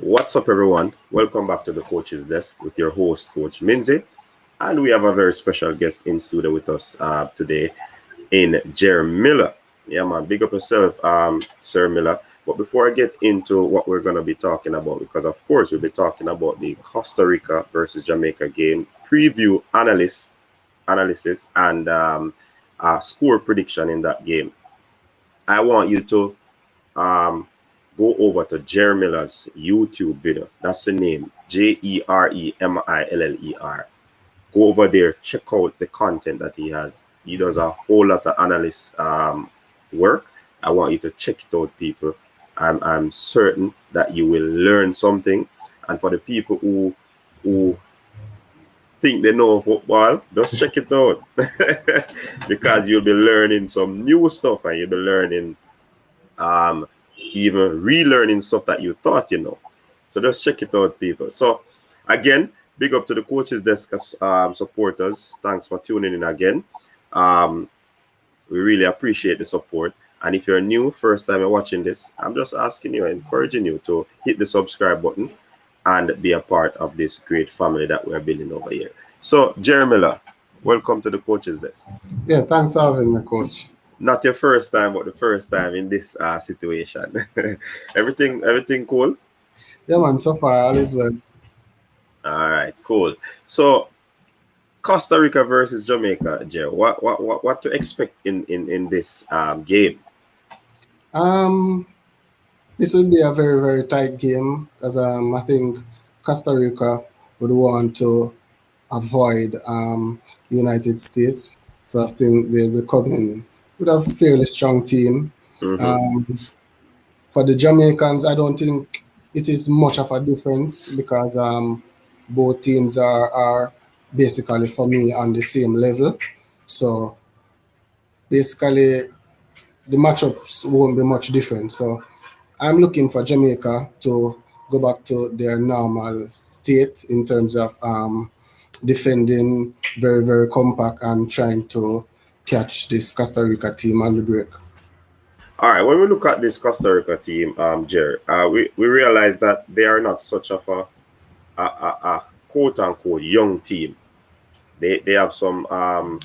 What's up, everyone? Welcome back to the Coach's Desk with your host, Coach Minzy. And we have a very special guest in studio with us today in Jerry Miller. Yeah, man, big up yourself, Sir Miller. But before I get into what we're going to be talking about, because of course we'll be talking about the Costa Rica versus Jamaica game, preview analysis, and score prediction in that game. I want you to um, go over to Jerry Miller's YouTube video. That's the name, Jeremiller. Go over there, check out the content that he has. He does a whole lot of analyst work. I want you to check it out, people. I'm certain that you will learn something. And for the people who think they know football, just check it out. Because you'll be learning some new stuff and you'll be learning even relearning stuff that you thought you know. So just check it out, people. So again, big up to the Coaches Desk supporters. Thanks for tuning in again. We really appreciate the support. And if you're new, first time you're watching this, I'm just asking you, encouraging you to hit the subscribe button and be a part of this great family that we're building over here. So, Jerry Miller, welcome to the Coaches Desk. Yeah, thanks for having me, Coach. Not your first time, but the first time in this situation. everything cool? Yeah, man, so far all is well. All right, cool. So Costa Rica versus Jamaica, Joe. What to expect in this game? Um, this will be a very, very tight game because I think Costa Rica would want to avoid United States. So I think they'll be coming with a fairly strong team. Mm-hmm. For the Jamaicans, I don't think it is much of a difference because both teams are basically, for me, on the same level. So basically, the matchups won't be much different. So I'm looking for Jamaica to go back to their normal state in terms of defending very, very compact and trying to catch this Costa Rica team on the break. All right. When we look at this Costa Rica team, Jerry, we realize that they are not such of a quote unquote young team. They have some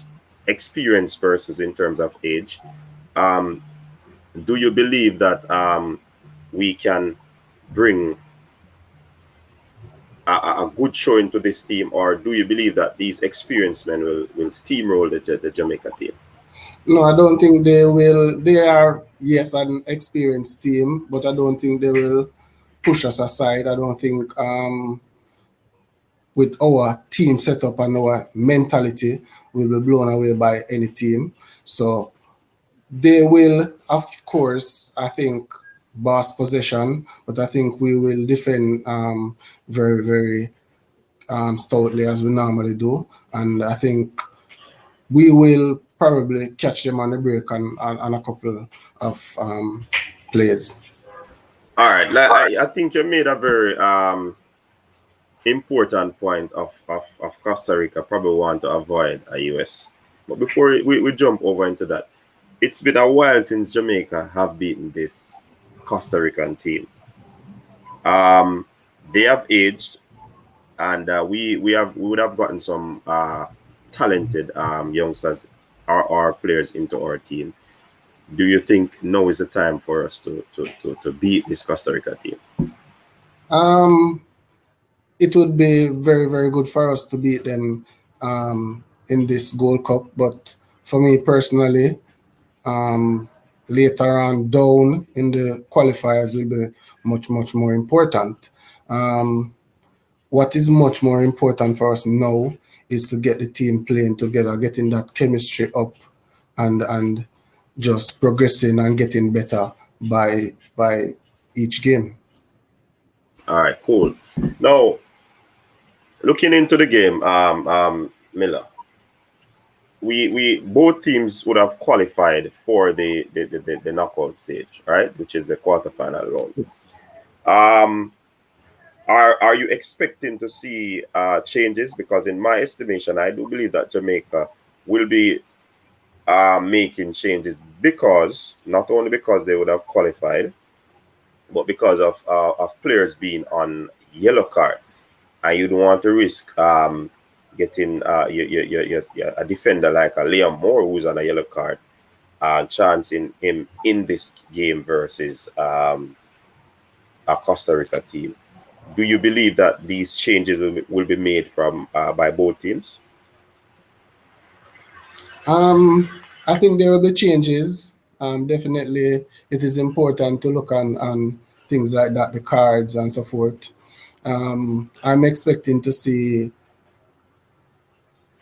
experienced persons in terms of age. Do you believe that we can bring a good showing to this team, or do you believe that these experienced men will steamroll the Jamaica team? No, I don't think they will. They are, yes, an experienced team, but I don't think they will push us aside. I don't think with our team setup and our mentality, we'll be blown away by any team. So they will, of course, I think, boss possession, but I think we will defend very, very stoutly as we normally do. And I think we will probably catch them on the break on a couple of plays. All right, I think you made a very important point of Costa Rica probably want to avoid a US. But before we jump over into that, it's been a while since Jamaica have beaten this Costa Rican team. They have aged, and we would have gotten some talented youngsters or players into our team. Do you think now is the time for us to beat this Costa Rica team? Um, it would be very, very good for us to beat them in this Gold Cup. But for me personally, later on down in the qualifiers will be much, much more important. What is much more important for us now is to get the team playing together, getting that chemistry up and just progressing and getting better by each game. All right, cool. Now, looking into the game, Miller, we both teams would have qualified for the knockout stage, right? Which is the quarterfinal round. Are you expecting to see changes? Because in my estimation, I do believe that Jamaica will be making changes because not only because they would have qualified, but because of players being on yellow card, and you don't want to risk getting a defender like a Liam Moore who's on a yellow card, chancing him in this game versus a Costa Rica team. Do you believe that these changes will be made from by both teams? I think there will be changes. Definitely, it is important to look on things like that, the cards and so forth. I'm expecting to see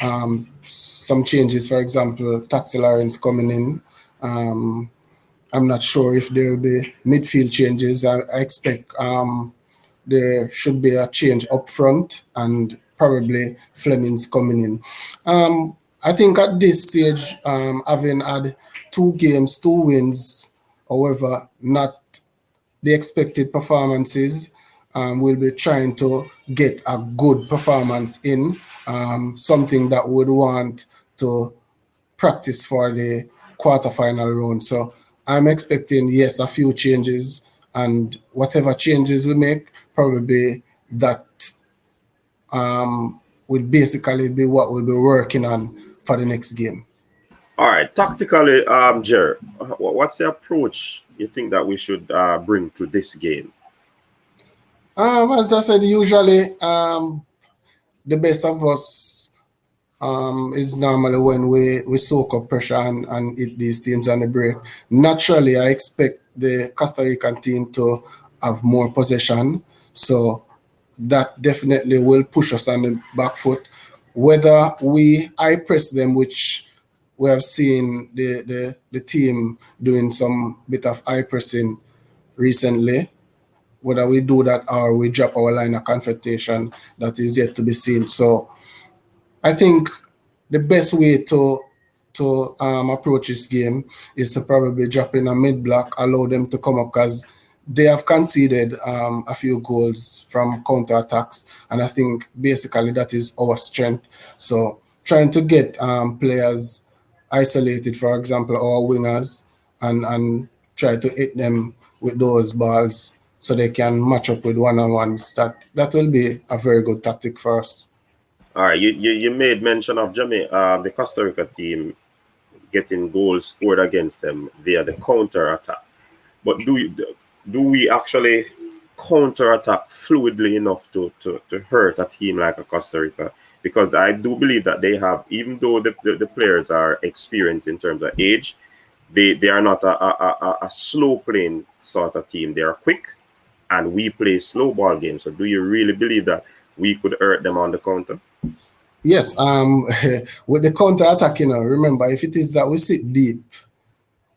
some changes. For example, Taxi Lawrence coming in. I'm not sure if there will be midfield changes. I expect there should be a change up front and probably Fleming's coming in. I think at this stage, having had 2 games, 2 wins, however, not the expected performances, we'll be trying to get a good performance in, something that would want to practice for the quarterfinal round. So I'm expecting, yes, a few changes, and whatever changes we make, probably that will basically be what we'll be working on for the next game. All right, tactically, Jer, what's the approach you think that we should bring to this game? As I said, usually the best of us is normally when we soak up pressure and hit these teams on the break. Naturally, I expect the Costa Rican team to have more possession. So that definitely will push us on the back foot. Whether we I press them, which we have seen the team doing some bit of eye pressing recently, whether we do that or we drop our line of confrontation, that is yet to be seen. So I think the best way to approach this game is to probably drop in a mid block, allow them to come up, because they have conceded a few goals from counter attacks, and I think basically that is our strength. So trying to get players isolated, for example, our wingers, and try to hit them with those balls so they can match up with one-on-ones. That will be a very good tactic for us. All right, you made mention of Jamaica, the Costa Rica team getting goals scored against them via the counter attack. But do we actually counter attack fluidly enough to hurt a team like a Costa Rica? Because I do believe that they have, even though the players are experienced in terms of age, they are not a slow playing sort of team. They are quick, and we play slow ball games. So do you really believe that we could hurt them on the counter? Yes, with the counter attack, remember, if it is that we sit deep,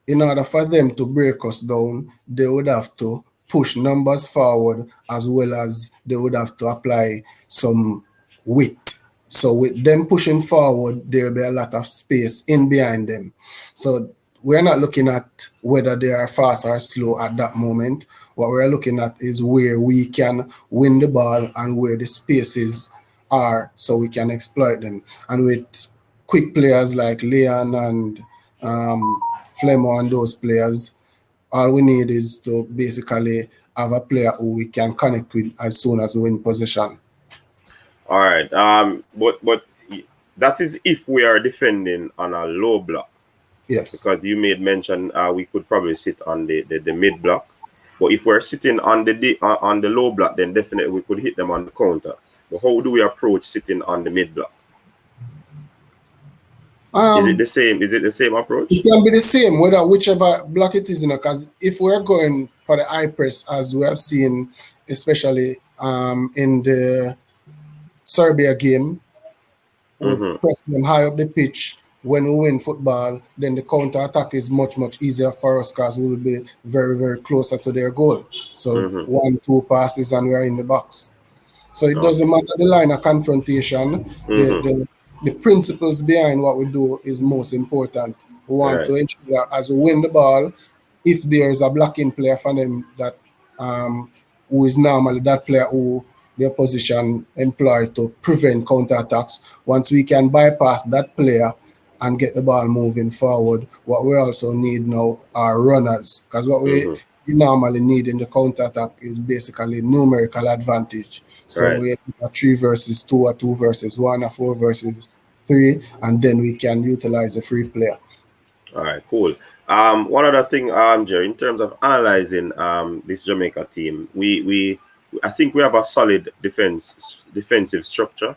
in order for them to break us down, they would have to push numbers forward, as well as they would have to apply some width. So with them pushing forward, there will be a lot of space in behind them. So we're not looking at whether they are fast or slow at that moment. What we're looking at is where we can win the ball and where the spaces are, so we can exploit them. And with quick players like Leon and Flemo and those players, all we need is to basically have a player who we can connect with as soon as we win possession. All right. But that is if we are defending on a low block. Yes. Because you made mention we could probably sit on the mid block. But if we're sitting on the low block, then definitely we could hit them on the counter. But how do we approach sitting on the mid block? Is it the same? Is it the same approach? It can be the same, whichever block it is, because if we're going for the high press, as we have seen, especially in the Serbia game, we press them high up the pitch. When we win football, then the counter attack is much, much easier for us, because we will be very, very closer to their goal. So 1-2 passes and we're in the box. So it doesn't matter the line of confrontation. The principles behind what we do is most important. We want to ensure that as we win the ball, if there is a blocking player for them that who is normally that player who the opposition employ to prevent counterattacks, once we can bypass that player and get the ball moving forward, what we also need now are runners. Because what you normally need in the counter attack is basically numerical advantage. So Right. we have a 3 versus 2, a 2 versus 1, a 4 versus 3, and then we can utilize a free player. All right, cool. One other thing, Jerry, in terms of analyzing this Jamaica team, we I think we have a solid defensive structure.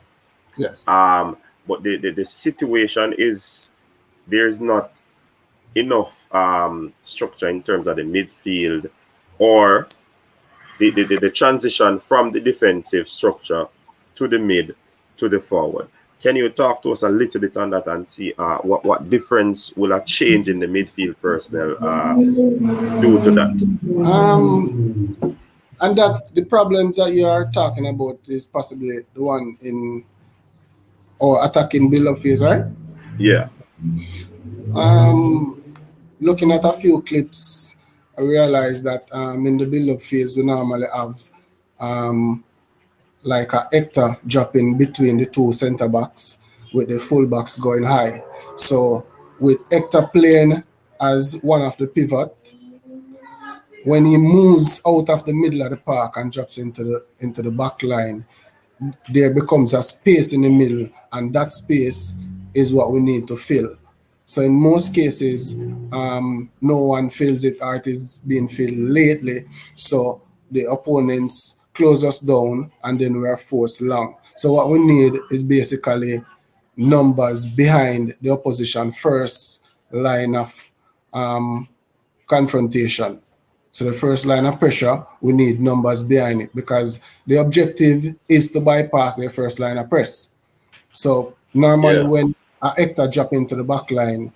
Yes. But the situation is there's not enough structure in terms of the midfield or the transition from the defensive structure to the mid to the forward. Can you talk to us a little bit on that and see what difference will a change in the midfield personnel do to that? And that the problems that you are talking about is possibly the one in our attacking build-up phase, right? Yeah, Um, Looking at a few clips, I realized that in the build-up phase we normally have um, like a Hector dropping between the two centre backs with the full backs going high. So with Hector playing as one of the pivot, when he moves out of the middle of the park and drops into the back line, there becomes a space in the middle, and that space is what we need to fill. So in most cases, no one fills it, or it is being filled lately. So the opponents close us down, and then we are forced long. So what we need is basically numbers behind the opposition first line of um, confrontation. So the first line of pressure, we need numbers behind it because the objective is to bypass their first line of press. So normally yeah, when a Hector drop into the back line,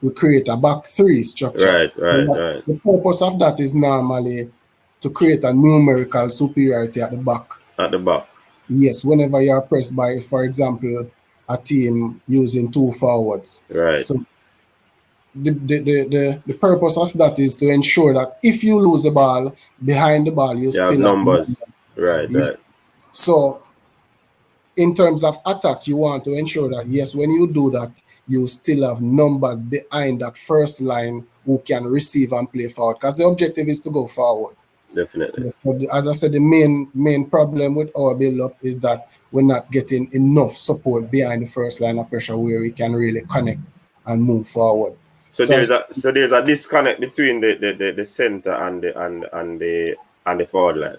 we create a back three structure. right, right, right. The purpose of that is normally to create a numerical superiority at the back. At the back, Yes, whenever you are pressed by, for example, a team using two forwards. right. So the purpose of that is to ensure that if you lose the ball, behind the ball, you You have still have numbers, numbers. right, right. Yes. So in terms of attack, you want to ensure that, yes, when you do that, you still have numbers behind that first line who can receive and play forward. Because the objective is to go forward. Definitely. Yes, but as I said, the main problem with our build-up is that we're not getting enough support behind the first line of pressure where we can really connect and move forward. So there's a disconnect between the center and the forward line.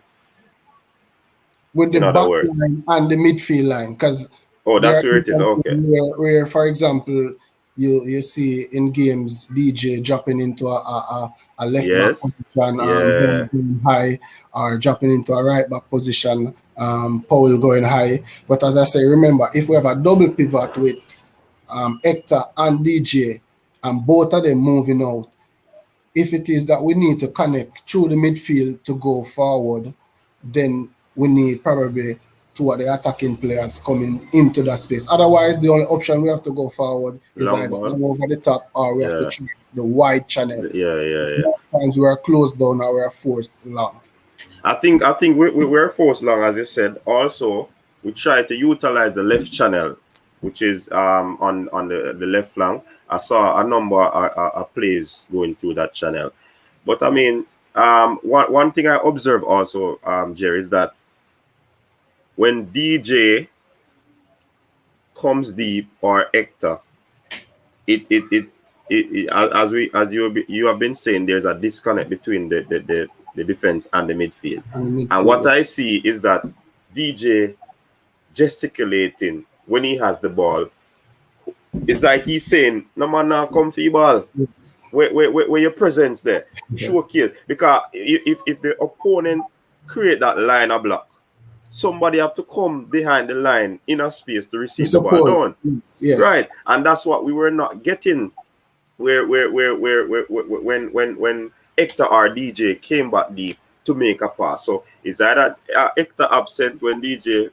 With the In other back words, line and the midfield line, because oh, there that's are where it is. instances Okay. where, for example, you see in games DJ dropping into a left back Yes. position, Yeah. Ben going high, or dropping into a right back position, Powell going high. But as I say, remember, if we have a double pivot with Hector and DJ, and both of them moving out, if it is that we need to connect through the midfield to go forward, then we need probably two of the attacking players coming into that space. Otherwise, the only option we have to go forward is Long either ball. go over the top or we have to Yeah. try the wide channels. Yeah. Yeah. Yeah. Most times we are closed down or we are forced long. I think we're forced long, as you said. Also, we try to utilize the left channel, which is on the left flank. I saw a number of plays going through that channel. But I mean, one thing I observe also, Jerry, is that when DJ comes deep or Hector, as you have been saying, there's a disconnect between the defense and the midfield. And the And what midfield. I see is that DJ gesticulating when he has the ball. It's like he's saying, "No man, now come for the ball. Yes. Where your presence there, showcase." Because if the opponent create that line of block, somebody have to come behind the line in a space to The receive the ball support. down. Yes. Right, and that's what we were not getting. When Hector or DJ came back deep to make a pass. So is either Hector absent when DJ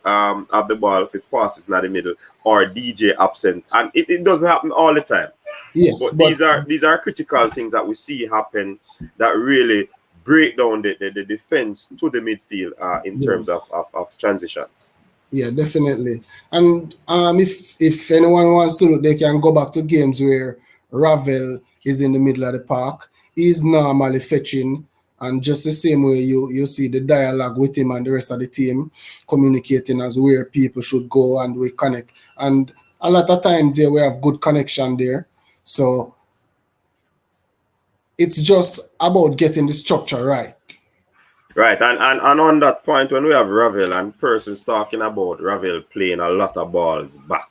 have the ball if it passes in the middle, or DJ absent, and it doesn't happen all the time. Yes, But but these are critical things that we see happen that really break down the defense to the midfield in terms of transition. yeah, definitely. And if anyone wants to look, they can go back to games where Ravel is in the middle of the park. he's normally fetching, and just the same way you see the dialogue with him and the rest of the team communicating as where people should go and we connect. And a lot of times there we have good connection there. So it's just about getting the structure right. Right, and on that point, when we have Ravel and persons talking about Ravel playing a lot of balls back,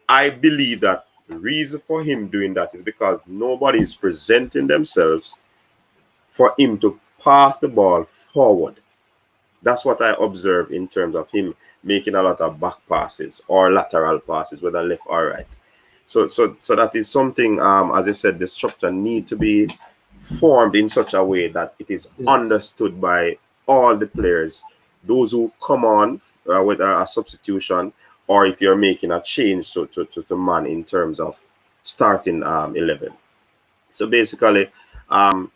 I believe that the reason for him doing that is because nobody is presenting themselves for him to pass the ball forward. That's what I observe in terms of him making a lot of back passes or lateral passes, whether left or right. So that is something, as I said, the structure need to be formed in such a way that it is understood by all the players, those who come on with a substitution, or if you're making a change to the man in terms of starting 11. So basically, but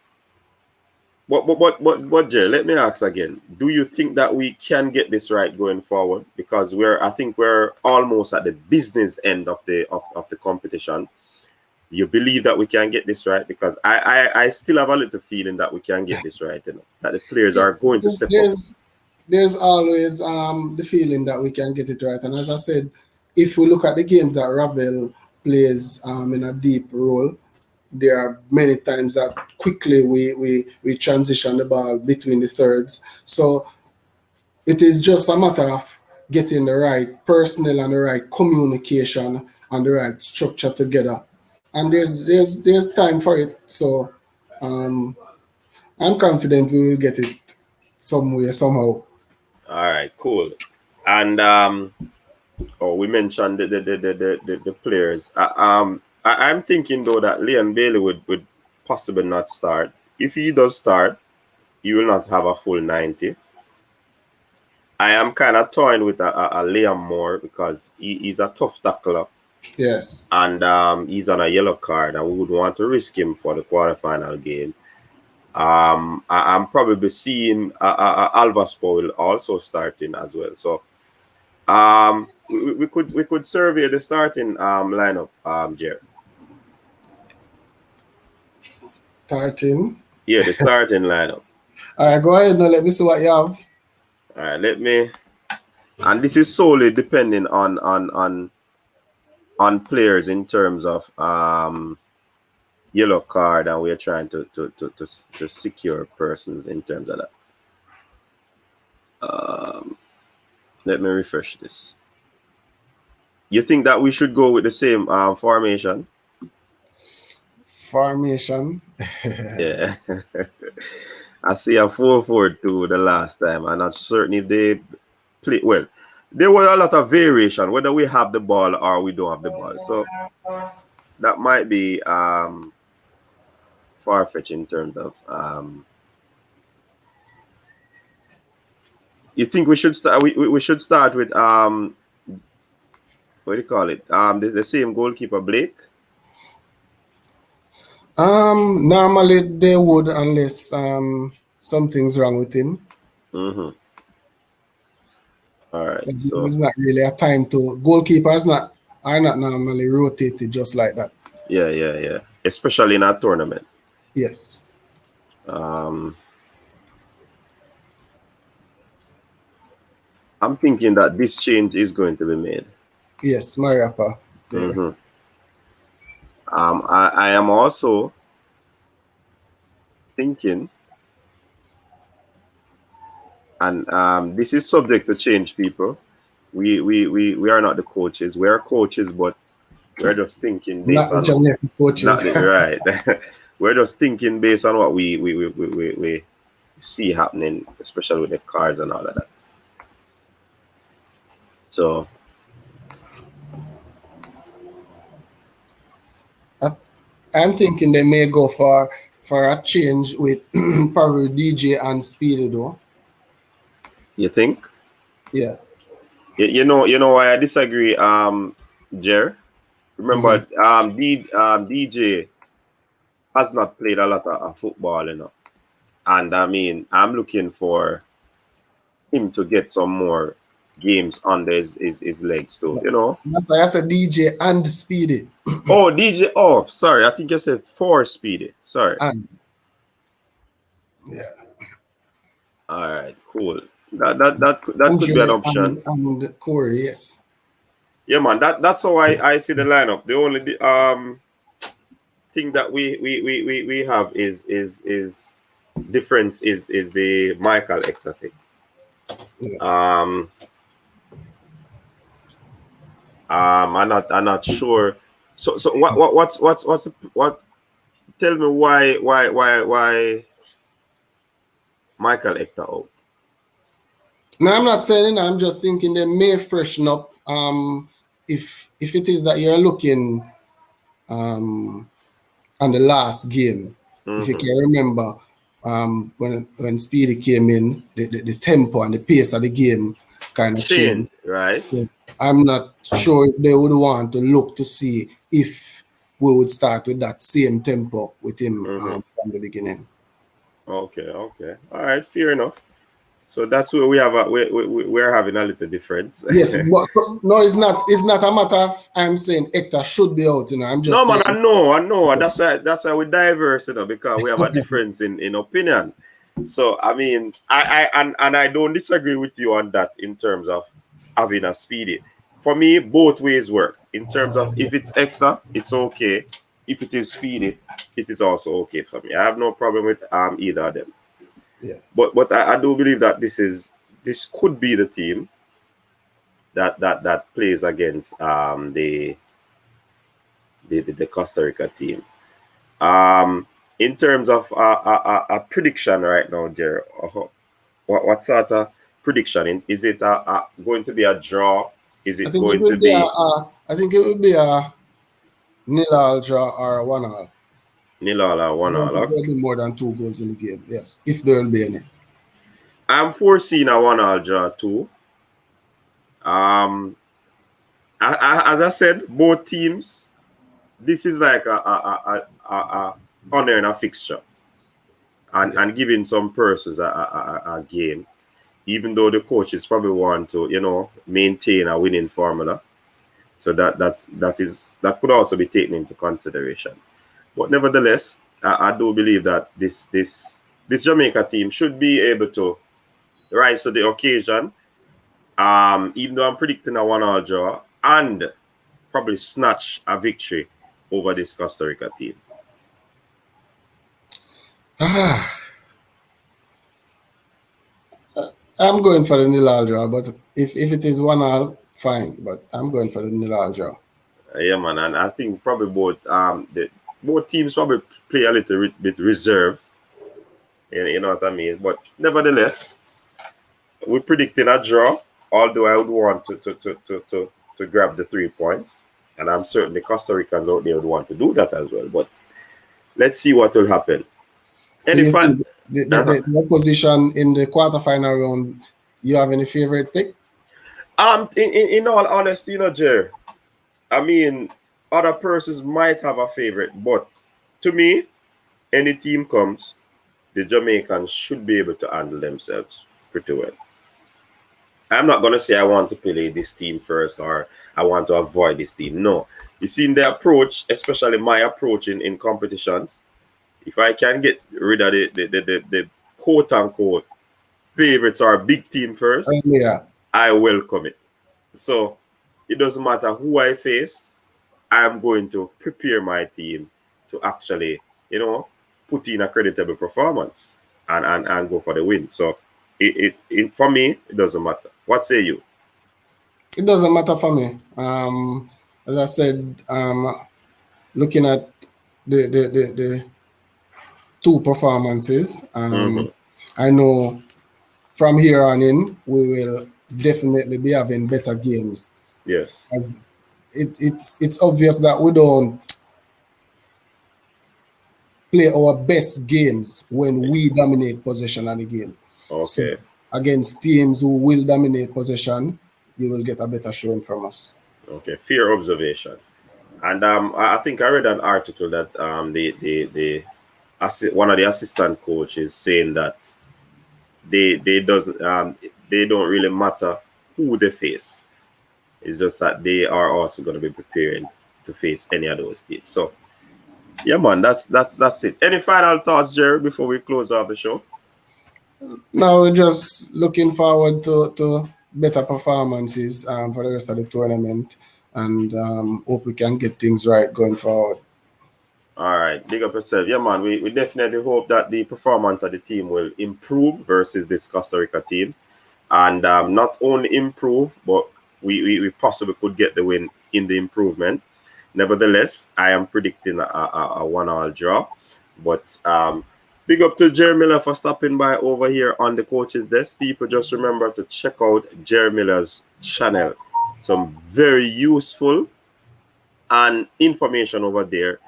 Jay, let me ask again. Do you think that we can get this right going forward? Because I think we're almost at the business end of the competition. You believe that we can get this right? Because I still have a little feeling that we can get this right, that the players are going to step up. There's always the feeling that we can get it right. And as I said, if we look at the games that Ravel plays in a deep role, there are many times that quickly we transition the ball between the thirds. So it is just a matter of getting the right personnel and the right communication and the right structure together. And there's time for it. So um, I'm confident we will get it somewhere, somehow. All right, cool. And we mentioned the players. I'm thinking though that Leon Bailey would possibly not start. If he does start, he will not have a full 90. I am kind of toying with a Liam Moore because he's a tough tackler. Yes. And he's on a yellow card, and we would want to risk him for the quarterfinal game. I'm probably seeing Alvaspo will also starting as well. So we could survey the starting lineup, Jerry. Starting. Yeah, the starting lineup. All right, go ahead now. Let me see what you have. All right, let me. And this is solely depending on players in terms of yellow card, and we are trying to secure persons in terms of that. Let me refresh this. You think that we should go with the same formation? Formation. Yeah. I see a 4-4-2 the last time. I'm not certain if they play well. There was a lot of variation whether we have the ball or we don't have the ball. So that might be far-fetched in terms of you think we should start we should start with what do you call it? The same goalkeeper, Blake? Normally they would unless something's wrong with him. Mm-hmm. All right. So it's not really a time to goalkeepers are not normally rotated just like that. Yeah. Especially in a tournament. Yes. I'm thinking that this change is going to be made. Yes, Mariapa. Mm-hmm. I am also thinking, and this is subject to change, people. We are not the coaches. We are coaches, but we're just thinking based not the on Jamaican coaches. right. We're just thinking based on what we see happening, especially with the cards and all of that. So I'm thinking they may go for a change with probably DJ and Speedy though. you think? Yeah. You know why I disagree, Jer. Remember, DJ has not played a lot of football, and I mean, I'm looking for him to get some more games under his legs too, That's why I said DJ and Speedy. Oh, DJ. Oh, sorry. I think I said for Speedy. Sorry. Yeah. All right, cool. That could be an Andre option. and Corey, yes. Yeah, man. That's how I see the lineup. The only thing that we have is difference is the Michael Hector thing. Yeah. Um, I'm not sure. So what? Tell me why Michael Hector out? No, I'm not saying it. I'm just thinking they may freshen up. If it is that you're looking on the last game, if you Mm-hmm. can remember, when Speedy came in, the tempo and the pace of the game kind of changed. Change, right? So I'm not sure if they would want to look to see if we would start with that same tempo with him Mm-hmm. from the beginning. Okay. All right, fair enough. So that's where we have we're having a little difference. Yes, but no, it's not. It's not a matter of I'm saying Hector should be out. I'm just No, man, saying. I know. That's why we diverse, because we have a difference in opinion. So I mean, and I don't disagree with you on that in terms of having a Speedy. For me, both ways work. In terms of if it's Hector, it's okay. If it is Speedy, it is also okay for me. I have no problem with either of them. Yeah. But I do believe that this could be the team that plays against the Costa Rica team. In terms of a prediction right now, Jerry, what sort of prediction? Is it going to be a draw? Is I it think it going to will be be I think it will be a nil all draw or a 1-1. nil all or I one don't all? think there will be more than 2 goals in the game. Yes, if there will be any. I'm foreseeing a one all draw too. Um, as I said, both teams. This is like a honoring a fixture and giving some purses a game, even though the coaches probably want to, maintain a winning formula. So that could also be taken into consideration. But nevertheless, I do believe that this Jamaica team should be able to rise to the occasion. Even though I'm predicting a 1-1 draw and probably snatch a victory over this Costa Rica team. I'm going for the nil all draw, but if it is 1-1, fine. But I'm going for the nil all draw. Yeah, man, and I think probably both teams probably play a little bit reserve. You know what I mean? But nevertheless, we're predicting a draw. Although I would want to grab the 3 points, and I'm certain the Costa Ricans out there would want to do that as well. But let's see what will happen. So Any you fan? think the opposition in the quarterfinal round, you have any favorite pick? In all honesty, Jerry, I mean, other persons might have a favorite, but to me, any team comes, the Jamaicans should be able to handle themselves pretty well. I'm not going to say I want to play this team first or I want to avoid this team. No. You see, in the approach, especially my approach in competitions, if I can get rid of the quote unquote favorites or big team first, Yeah. I welcome it. So it doesn't matter who I face, I'm going to prepare my team to actually, put in a creditable performance and go for the win. So it for me, it doesn't matter. What say you? It doesn't matter for me. As I said, looking at the two performances, Mm-hmm. I know from here on in we will definitely be having better games. Yes. As it's obvious that we don't play our best games when we dominate possession of the game. So Okay. against teams who will dominate possession, you will get a better showing from us. Okay. Fair observation. And I think I read an article that one of the assistant coaches saying that they don't really matter who they face. It's just that they are also going to be preparing to face any of those teams. So yeah, man, that's it. Any final thoughts, Jerry, before we close off the show? Now we're just looking forward to better performances for the rest of the tournament, and hope we can get things right going forward. All right, big up yourself. Yeah, man, we definitely hope that the performance of the team will improve versus this Costa Rica team. And not only improve, but we possibly could get the win in the improvement. Nevertheless, I am predicting a 1-1 draw. But big up to Jerry Miller for stopping by over here on the coach's desk. People, just remember to check out Jerry Miller's channel. Some very useful and information over there.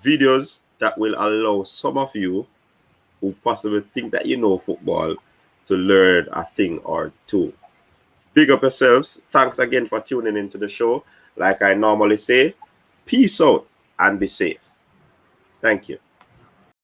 Videos that will allow some of you who possibly think that you know football to learn a thing or two. Big up yourselves. Thanks again for tuning into the show. Like I normally say, peace out and be safe. Thank you.